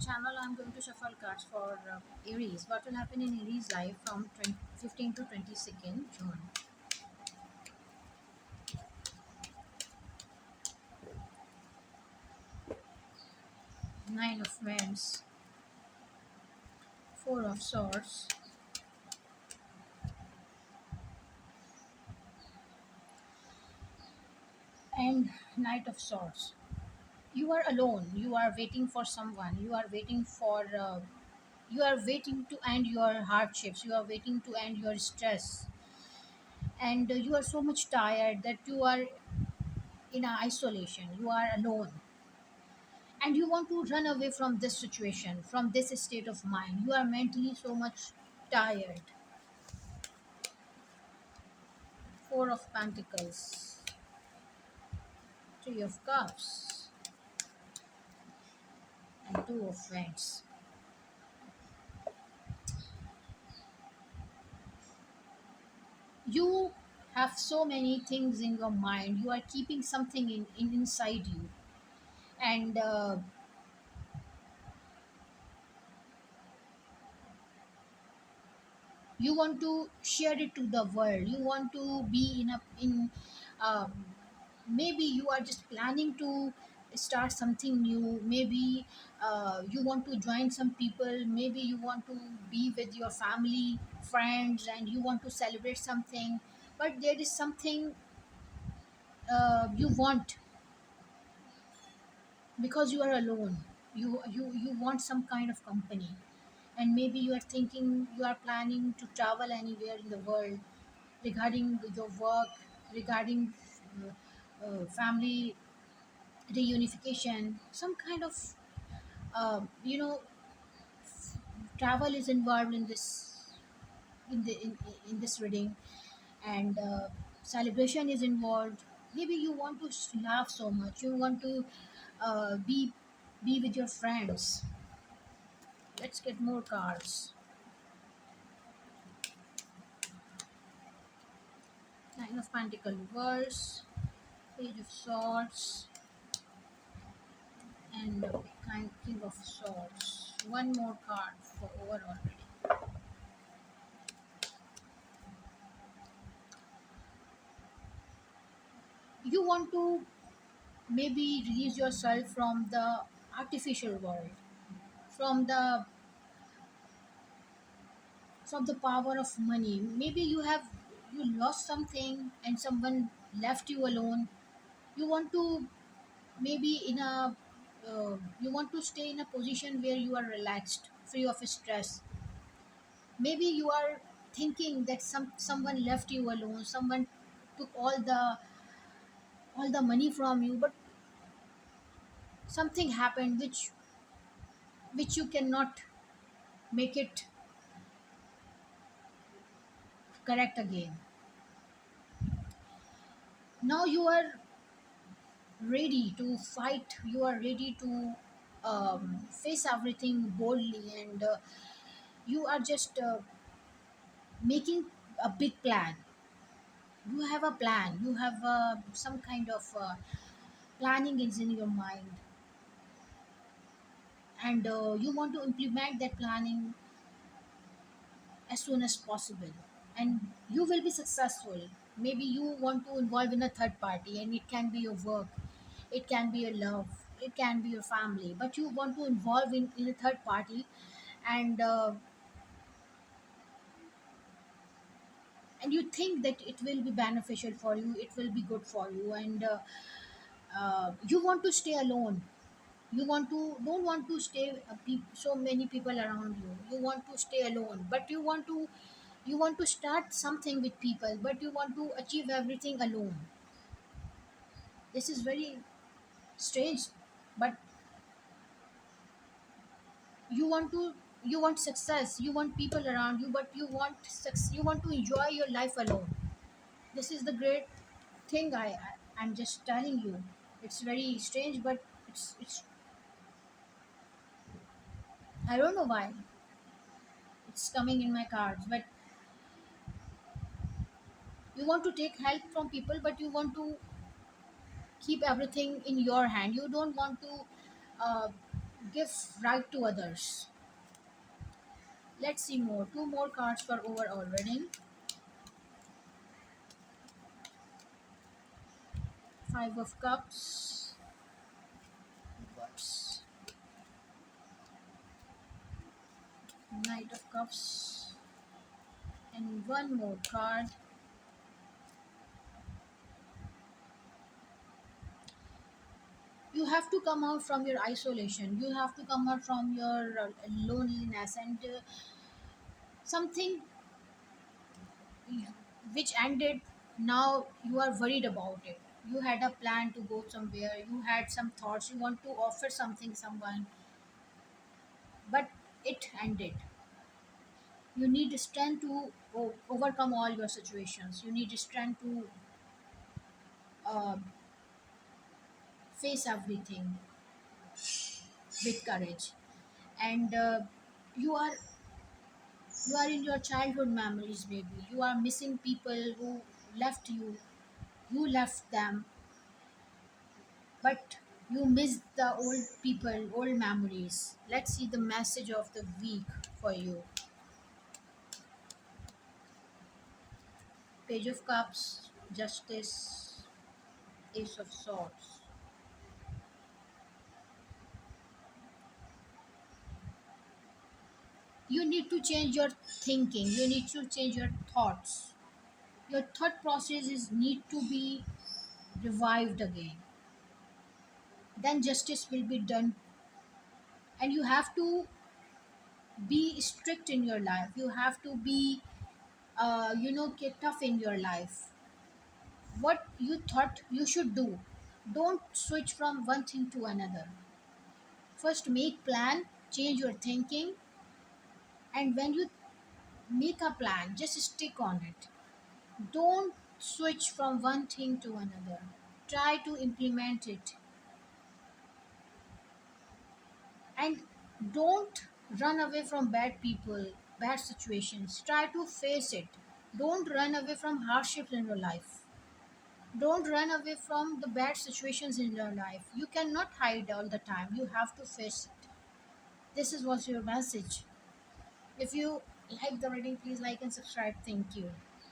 channel, I'm going to shuffle cards for Aries. What will happen in Aries life from 15 to 22nd June? Nine of Wands, Four of Swords, and Knight of Swords. You are alone. You are waiting for someone. You are waiting to end your hardships. You are waiting to end your stress, and you are so much tired that you are in a isolation. You are alone, and you want to run away from this situation, from this state of mind. You are mentally so much tired. Four of Pentacles, Three of Cups, and Two of Wands. You have so many things in your mind. You are keeping something inside you, and you want to share it to the world. You want to be um, maybe you are just planning to start something new. Maybe you want to join some people. Maybe you want to be with your family friends and you want to celebrate something, but there is something you want, because you are alone. You want some kind of company, and maybe you are thinking, you are planning to travel anywhere in the world, regarding your work, regarding family reunification, some kind of you know travel is involved in this reading, and celebration is involved. Maybe you want to laugh so much, you want to be with your friends. Let's get more cards. Nine of Pentacle reverse, Page of Swords, and King of Swords. One more card for over already. You want to maybe release yourself from the artificial world, from the power of money. Maybe you lost something and someone left you alone. You want to maybe you want to stay in a position where you are relaxed, free of stress. Maybe you are thinking that someone left you alone, someone took all the money from you, but something happened which you cannot make it correct again. Now you are ready to fight. You are ready to face everything boldly, and you are just making a big plan. You have a plan. You have some kind of planning is in your mind, and you want to implement that planning as soon as possible, and you will be successful. Maybe you want to involve in a third party, and it can be your work, it can be your love, it can be your family, but you want to involve in a third party, and and you think that it will be beneficial for you, it will be good for you, and you want to stay alone. You want to don't want to stay so many people around you. You want to stay alone, but you want to start something with people, but you want to achieve everything alone. This is very strange, but you want to you want success, you want people around you, but you want to enjoy your life alone. This is the great thing. I'm just telling you. It's very strange, but it's I don't know why it's coming in my cards, but you want to take help from people, but you want to keep everything in your hand. You don't want to uh, give right to others. Let's see more. Two more cards for overall reading. Five of Cups, reverse. Knight of Cups, and one more card. You have to come out from your isolation. You have to come out from your loneliness and something which ended. Now you are worried about it. You had a plan to go somewhere. You had some thoughts. You want to offer something someone, but it ended. You need strength to overcome all your situations. You need strength to uh, face everything with courage. And you are you are in your childhood memories, maybe you are missing people who left you. You left them, but you miss the old people, old memories. Let's see the message of the week for you. Page of Cups, Justice, Ace of Swords. You need to change your thinking. You need to change your thoughts. Your thought process is need to be revived again. Then justice will be done, and you have to be strict in your life. You have to be get tough in your life. What you thought you should do, don't switch from one thing to another. First make plan, change your thinking, and when you make a plan, just stick on it. Don't switch from one thing to another. Try to implement it, and don't run away from bad people, bad situations. Try to face it. Don't run away from hardships in your life. Don't run away from the bad situations in your life. You cannot hide all the time. You have to face it. This is what's your message. If you like the reading, please like and subscribe. Thank you.